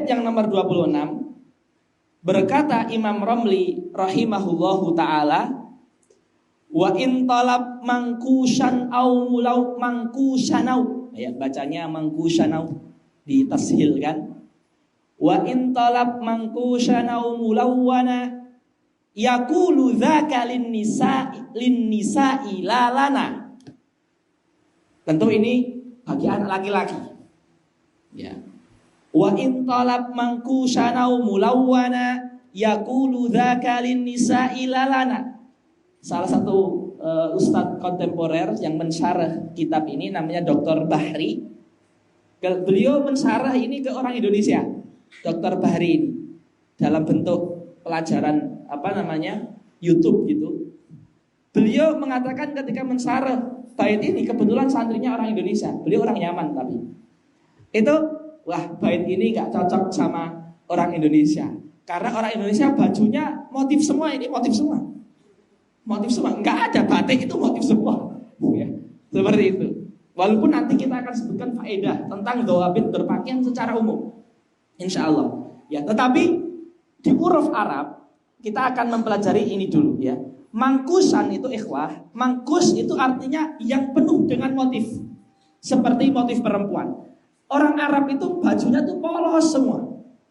bait yang nomor 26 berkata Imam Romli rahimahullahu taala, wa in talab mangkushan au mulau mangkushanau. Ya, bacanya mangkushanau ditashil kan. Wa in talab mangkushanau mulawwana yaqulu dzaka lin nisa'i la lana. Tentu ini bagi anak laki-laki. Ya. Wa in talab mangkushanau mulawwana yaqulu dzaka lin nisa'i la lana. Salah satu ustadz kontemporer yang mensyarah kitab ini namanya Dr. Bahri. Beliau mensyarah ini ke orang Indonesia. Dr. Bahri ini dalam bentuk pelajaran YouTube gitu. Beliau mengatakan ketika mensyarah bait ini, kebetulan santrinya orang Indonesia. Beliau orang Yaman tapi itu, wah bait ini nggak cocok sama orang Indonesia. Karena orang Indonesia bajunya motif semua, ini motif semua. Motif semua, nggak ada batik itu motif semua, ya, seperti itu. Walaupun nanti kita akan sebutkan faedah tentang dhawabit berpakaian secara umum, insya Allah. Ya, tetapi di huruf Arab kita akan mempelajari ini dulu, ya. Mangkusan itu ikhwah, mangkus itu artinya yang penuh dengan motif, seperti motif perempuan. Orang Arab itu bajunya tuh polos semua,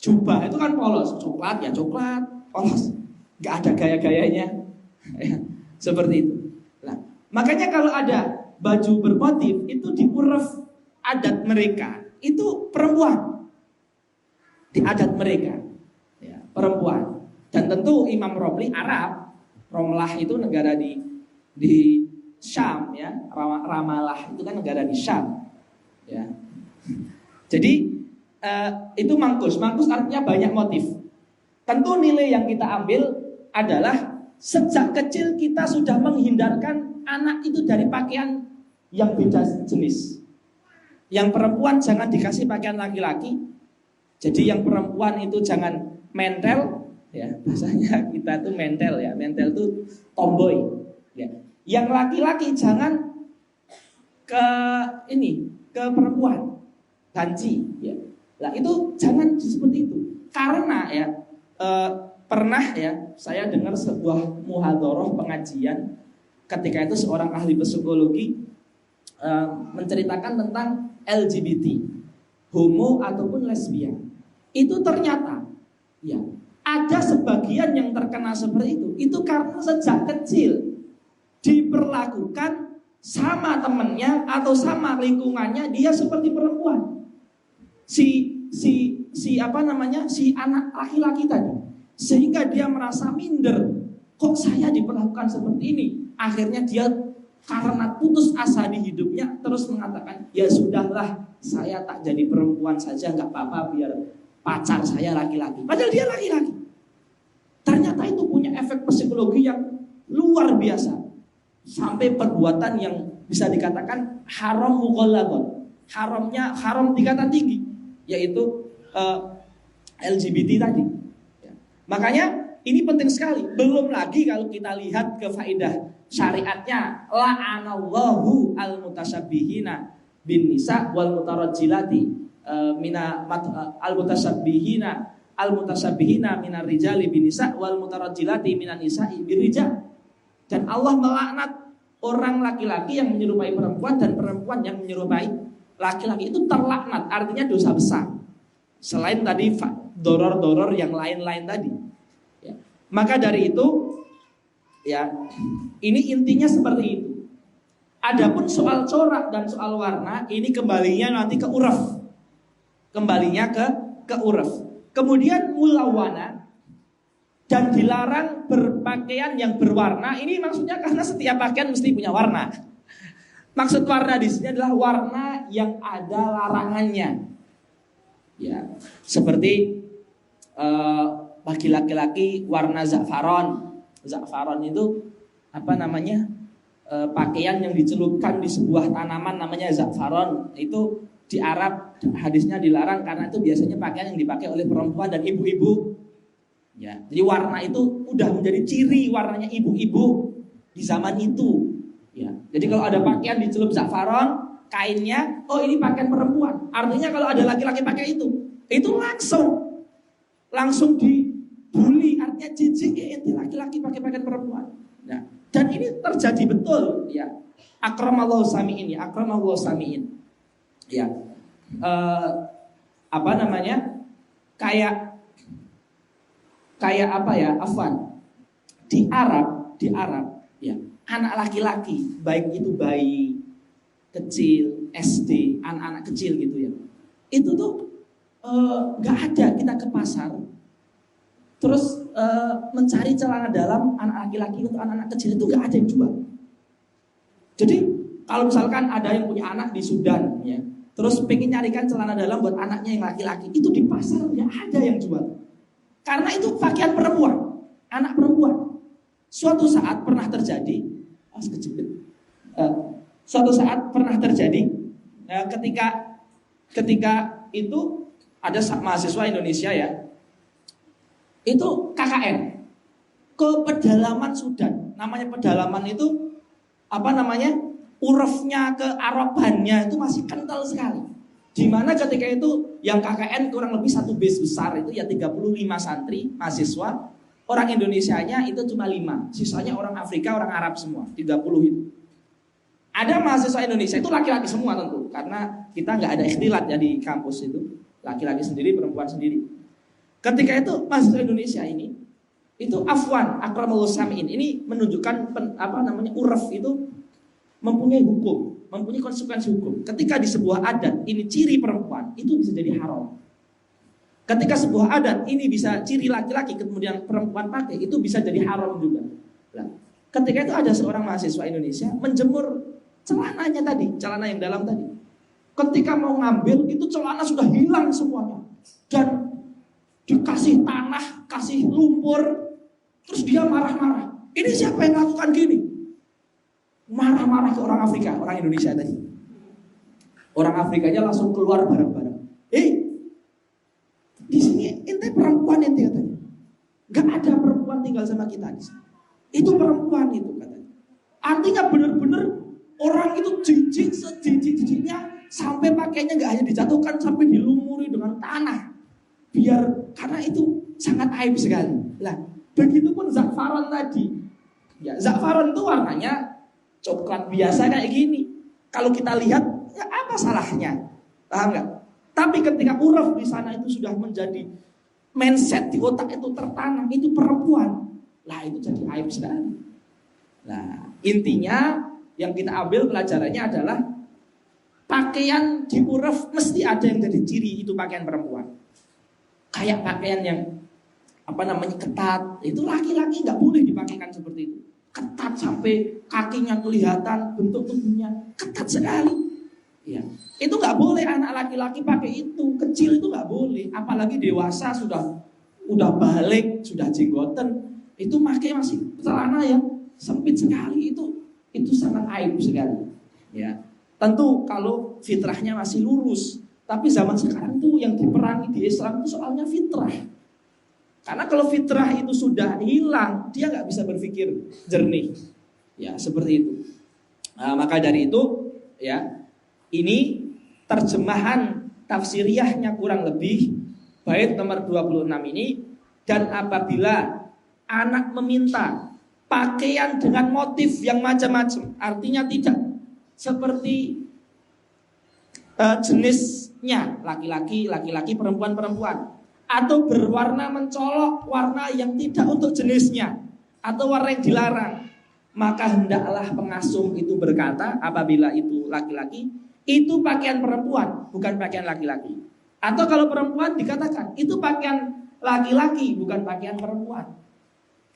jubah itu kan polos, coklat ya coklat, polos, nggak ada gaya-gayanya. Ya, seperti itu. Nah, makanya kalau ada baju bermotif itu di uruf adat mereka itu perempuan, di adat mereka, ya, perempuan. Dan tentu Imam Romli Arab, Romlah itu negara di Syam, ya, Ramalah itu kan negara di Syam, ya. Jadi itu mangkus. Mangkus artinya banyak motif. Tentu nilai yang kita ambil adalah sejak kecil kita sudah menghindarkan anak itu dari pakaian yang beda jenis. Yang perempuan jangan dikasih pakaian laki-laki. Jadi yang perempuan itu jangan mentel, ya, bahasanya kita tuh mentel, ya. Mentel tuh tomboy, ya. Yang laki-laki jangan ke perempuan, banci, ya. Nah, itu jangan seperti itu. Karena ya pernah ya saya dengar sebuah muhadharah pengajian ketika itu seorang ahli psikologi menceritakan tentang LGBT, homo ataupun lesbian. Itu ternyata ya ada sebagian yang terkena seperti itu karena sejak kecil diperlakukan sama temennya atau sama lingkungannya dia seperti perempuan. Si anak laki-laki tadi, sehingga dia merasa minder, kok saya diperlakukan seperti ini. Akhirnya dia karena putus asa di hidupnya terus mengatakan, ya sudahlah, saya tak jadi perempuan saja, nggak apa-apa, biar pacar saya laki-laki. Padahal dia laki-laki. Ternyata itu punya efek psikologi yang luar biasa, sampai perbuatan yang bisa dikatakan haram mughalladhon, haram tingkatan tinggi, yaitu LGBT tadi. Makanya ini penting sekali. Belum lagi kalau kita lihat ke faedah syariatnya, la'anallahu al-mutasabbihina bin nisa wal mutarajjilati al-mutasabbihina minar rijali bin nisa wal mutarajjilati minan nisa'i birrijal. Dan Allah melaknat orang laki-laki yang menyerupai perempuan dan perempuan yang menyerupai laki-laki, itu terlaknat, artinya dosa besar. Selain tadi doror-doror yang lain-lain tadi, ya. Maka dari itu, ya, ini intinya seperti itu. Adapun soal corak dan soal warna, ini kembalinya nanti ke uruf, kembalinya ke uruf. Kemudian mulawana, dan dilarang berpakaian yang berwarna. Ini maksudnya karena setiap pakaian mesti punya warna. Maksud warna di sini adalah warna yang ada larangannya. Ya, seperti bagi laki-laki warna za'faron. Za'faron itu pakaian yang dicelupkan di sebuah tanaman namanya za'faron. Itu di Arab hadisnya dilarang karena itu biasanya pakaian yang dipakai oleh perempuan dan ibu-ibu. Ya, jadi warna itu udah menjadi ciri warnanya ibu-ibu di zaman itu. Ya, jadi kalau ada pakaian dicelup za'faron, kainnya, oh ini pakaian perempuan. Artinya kalau ada laki-laki pakai itu, itu langsung dibully, artinya jijik, ente laki-laki pakai pakaian perempuan. Nah, dan ini terjadi betul ya. Akramallahu samiin ya, akramallahu samiin. Ya. Apa namanya? Kayak apa ya? Afwan. Di Arab ya, anak laki-laki, baik itu bayi kecil, SD, anak-anak kecil gitu ya. Itu tuh nggak ada kita ke pasar terus mencari celana dalam anak laki-laki untuk anak-anak kecil, itu nggak ada yang jual. Jadi kalau misalkan ada yang punya anak di Sudan ya, terus pengen nyarikan celana dalam buat anaknya yang laki-laki, itu di pasar nggak ada yang jual. Karena itu pakaian perempuan, anak perempuan. Suatu saat pernah terjadi, ketika itu ada mahasiswa Indonesia ya, itu KKN ke pedalaman Sudan. Namanya pedalaman itu apa namanya? Urufnya ke Arabannya itu masih kental sekali. Dimana ketika itu yang KKN kurang lebih satu base besar itu ya 35 santri mahasiswa. Orang Indonesianya itu cuma 5, sisanya orang Afrika, orang Arab semua, 30 itu. Ada mahasiswa Indonesia itu laki-laki semua tentu, karena kita nggak ada ikhtilat ya di kampus itu, laki-laki sendiri, perempuan sendiri. Ketika itu mahasiswa Indonesia ini, itu afwan, akramallahu samiin, ini menunjukkan uruf itu mempunyai hukum, mempunyai konsekuensi hukum. Ketika di sebuah adat ini ciri perempuan, itu bisa jadi haram. Ketika sebuah adat ini bisa ciri laki-laki kemudian perempuan pakai, itu bisa jadi haram juga. Nah, ketika itu ada seorang mahasiswa Indonesia menjemur celananya tadi, celana yang dalam tadi. Ketika mau ngambil itu celana sudah hilang semuanya dan dikasih tanah, kasih lumpur, terus dia marah-marah. Ini siapa yang lakukan gini? Marah-marah ke orang Afrika, orang Indonesia tadi. Orang Afrikanya langsung keluar bareng-bareng. Di sini ente perempuan ente katanya. Gak ada perempuan tinggal sama kita di sini. Itu perempuan itu katanya. Artinya benar-benar orang itu jijik sejijik-jijiknya sampai pakainya gak hanya dijatuhkan, sampai dilumuri dengan tanah. Karena itu sangat aib sekali. Lah, begitupun za'faron tadi. Ya, za'faron itu warnanya coklat biasa kayak gini. Kalau kita lihat, ya apa salahnya? Paham gak? Tapi ketika uruf di sana itu sudah menjadi mindset di otak itu tertanam, itu perempuan. Lah itu jadi aib sekali. Nah, intinya yang kita ambil pelajarannya adalah pakaian di uruf mesti ada yang jadi ciri itu pakaian perempuan. Kayak pakaian yang ketat, itu laki-laki nggak boleh dipakaikan seperti itu. Ketat sampai kakinya kelihatan, bentuk tubuhnya ketat sekali. Ya, itu nggak boleh anak laki-laki pakai itu, kecil itu nggak boleh, apalagi dewasa udah balik, sudah jenggoten, itu pakai masih celana yang sempit sekali, itu sangat aib sekali. Ya, tentu kalau fitrahnya masih lurus, tapi zaman sekarang tuh yang diperangi di Islam itu soalnya fitrah. Karena kalau fitrah itu sudah hilang, dia nggak bisa berpikir jernih. Ya, seperti itu. Nah, maka dari itu, ya. Ini terjemahan tafsiriyahnya kurang lebih bait nomor 26 ini. Dan apabila anak meminta pakaian dengan motif yang macam-macam, artinya tidak seperti jenisnya laki-laki, perempuan, atau berwarna mencolok warna yang tidak untuk jenisnya, atau warna yang dilarang, maka hendaklah pengasuh itu berkata apabila itu laki-laki, itu pakaian perempuan, bukan pakaian laki-laki. Atau kalau perempuan dikatakan itu pakaian laki-laki, bukan pakaian perempuan.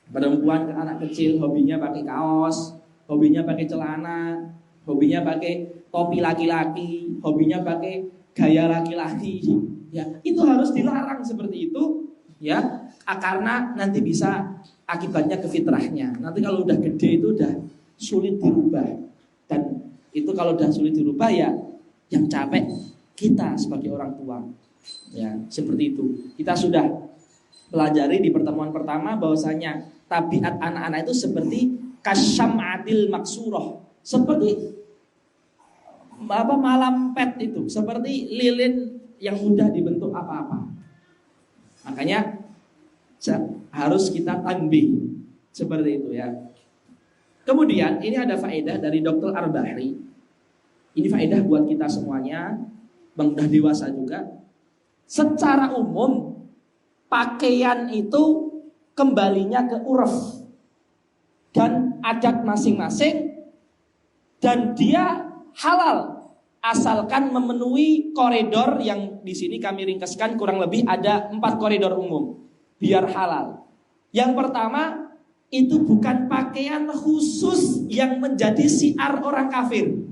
Perempuan anak kecil hobinya pakai kaos, hobinya pakai celana, hobinya pakai topi laki-laki, hobinya pakai gaya laki-laki. Ya, itu harus dilarang seperti itu, ya, karena nanti bisa akibatnya ke fitrahnya. Nanti kalau udah gede itu udah sulit dirubah. Dan itu kalau udah sulit dirubah ya yang capek kita sebagai orang tua. Ya, seperti itu. Kita sudah pelajari di pertemuan pertama bahwasanya tabiat anak-anak itu seperti kasyam'atil maksuroh, seperti malampet itu, seperti lilin yang mudah dibentuk apa-apa. Makanya harus kita tanbih seperti itu ya. Kemudian ini ada faedah dari Dr. Al-Bahri. Ini faedah buat kita semuanya, bang udah dewasa juga. Secara umum pakaian itu kembalinya ke uruf dan adat masing-masing, dan dia halal asalkan memenuhi koridor yang di sini kami ringkaskan kurang lebih ada 4 koridor umum biar halal. Yang pertama, itu bukan pakaian khusus yang menjadi syiar orang kafir.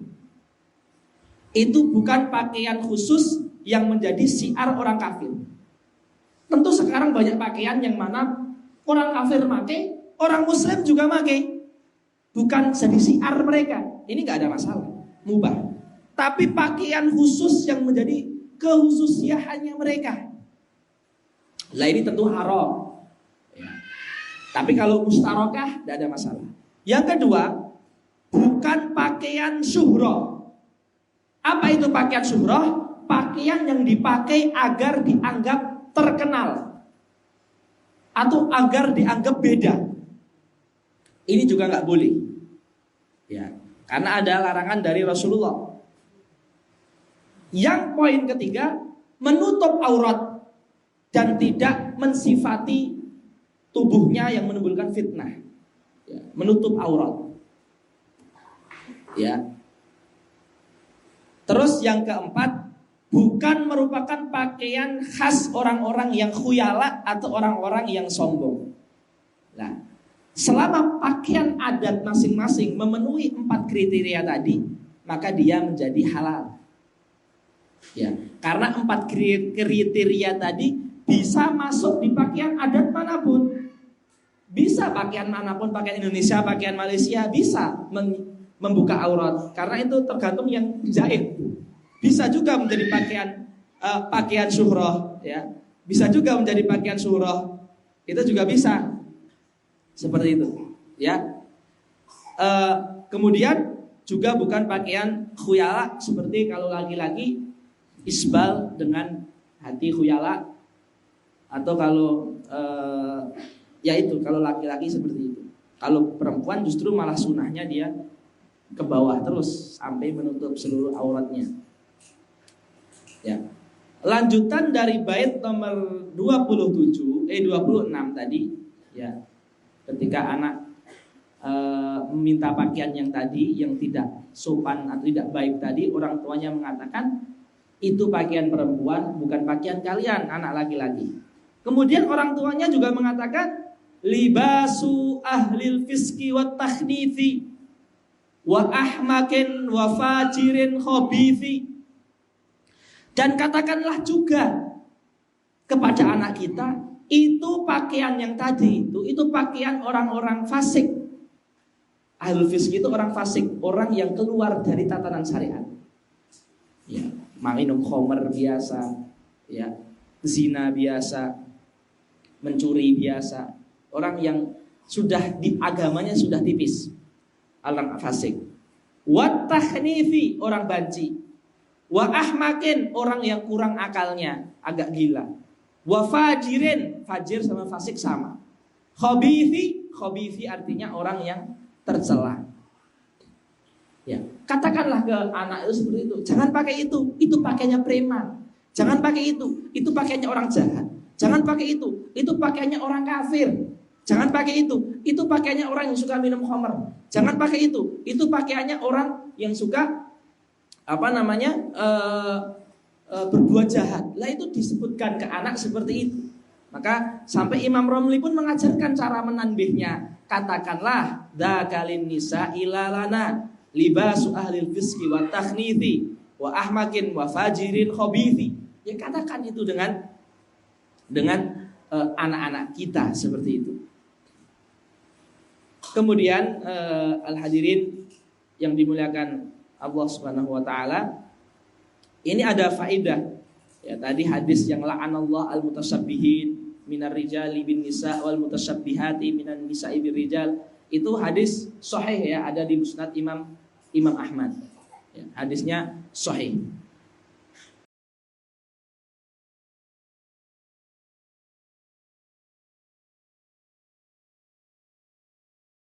Itu bukan pakaian khusus yang menjadi syiar orang kafir. Tentu sekarang banyak pakaian yang mana orang kafir pakai, orang muslim juga pakai. Bukan jadi syiar mereka. Ini gak ada masalah, mubah. Tapi pakaian khusus yang menjadi kehususiaannya mereka, lah ini tentu haram. Tapi kalau mustarokah tidak ada masalah. Yang kedua, bukan pakaian syuhroh. Apa itu pakaian syuhroh? Pakaian yang dipakai agar dianggap terkenal atau agar dianggap beda. Ini juga nggak boleh. Ya, karena ada larangan dari Rasulullah. Yang poin ketiga, menutup aurat dan tidak mensifati tubuhnya yang menimbulkan fitnah, ya, menutup aurat. Ya. Terus yang keempat, bukan merupakan pakaian khas orang-orang yang khuyala atau orang-orang yang sombong. Nah, selama pakaian adat masing-masing memenuhi 4 kriteria tadi, maka dia menjadi halal. Ya, karena 4 kriteria tadi bisa masuk di pakaian adat manapun. Bisa pakaian manapun, pakaian Indonesia, pakaian Malaysia, bisa membuka aurat. Karena itu tergantung yang dijahit. Bisa juga menjadi pakaian syuhroh, ya. Bisa juga menjadi pakaian syuhroh. Itu juga bisa. Seperti itu, ya. Kemudian juga bukan pakaian khuyala, seperti kalau laki-laki isbal dengan hati khuyala, atau kalau ya itu kalau laki-laki seperti itu. Kalau perempuan justru malah sunahnya dia ke bawah terus sampai menutup seluruh auratnya. Ya. Lanjutan dari bait nomor 26 tadi, ya. Ketika anak meminta pakaian yang tadi yang tidak sopan atau tidak baik tadi, orang tuanya mengatakan itu pakaian perempuan, bukan pakaian kalian anak laki-laki. Kemudian orang tuanya juga mengatakan libasu ahlil fiski wa takhnifi wa ahmakin wa fajirin khobithi. Dan katakanlah juga kepada anak kita, itu pakaian yang tadi itu pakaian orang-orang fasik. Ahlul fiski itu orang fasik, orang yang keluar dari tatanan syariat. Ya, minum khamr biasa, ya, zina biasa, mencuri biasa. Orang yang sudah di agamanya sudah tipis, orang fasik. Wa takhnifi, orang banci. Wa ahmakin, orang yang kurang akalnya, agak gila. Wa fajirin, fajir sama fasik sama. Khobithi artinya orang yang tercela. Ya, katakanlah ke anak itu seperti itu. Jangan pakai itu pakainya preman. Jangan pakai itu pakainya orang jahat. Jangan pakai itu pakainya orang kafir. Jangan pakai itu pakaiannya orang yang suka minum khamr. Jangan pakai itu pakaiannya orang yang suka berbuat jahat. Lah itu disebutkan ke anak seperti itu. Maka sampai Imam Romli pun mengajarkan cara menanbihnya. Katakanlah dzakalin nisa ilalana libasu ahlil fiski wa takhnithi wa ahmakin wa fajirin khobithi. Ya katakan itu dengan anak-anak kita seperti itu. Kemudian al-hadirin yang dimuliakan Allah Subhanahu wa taala, ini ada faedah. Ya, tadi hadis yang la'anallahu al-mutasyabbihin minar rijali bin nisa wal mutasyabbihati minan nisa'i bir rijal, itu hadis sahih ya, ada di Musnad Imam Ahmad. Ya, hadisnya sahih.